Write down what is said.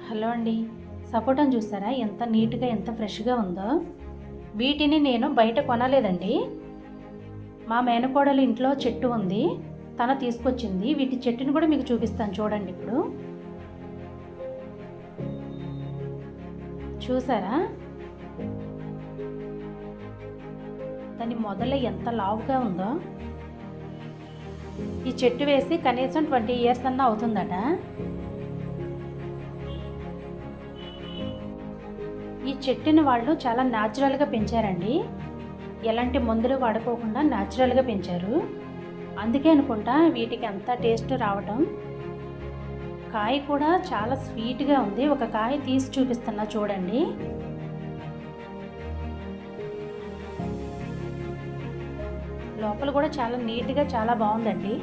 Hello అండి. సపోటాను చూసారా ఎంత నీట్‌గా, ఎంత ఫ్రెష్‌గా ఉందో. వీటిని నేను బయట కొనలేదండి. మా మేనకోడలు ఇంట్లో చెట్టు ఉంది. తను తీసుకొచ్చింది. వీటి చెట్టుని కూడా మీకు చూపిస్తాను చూడండి ఇప్పుడు. చూసారా? దాని మొదలే ఎంత లావుగా ఉందో. ఈ చెట్టు వేసి కనీసం 20 ఇయర్స్ అన్నా అవుతుందట. ఈ చెట్టుని వాళ్ళు చాలా న్యాచురల్గా పెంచారండి. ఎలాంటి మందులు వాడుకోకుండా న్యాచురల్గా పెంచారు. అందుకే అనుకుంటా వీటికి అంత టేస్ట్ రావటం. కాయ కూడా చాలా స్వీట్గా ఉంది. ఒక కాయ తీసి చూపిస్తున్నా చూడండి. లోపల కూడా చాలా నీట్గా చాలా బాగుందండి.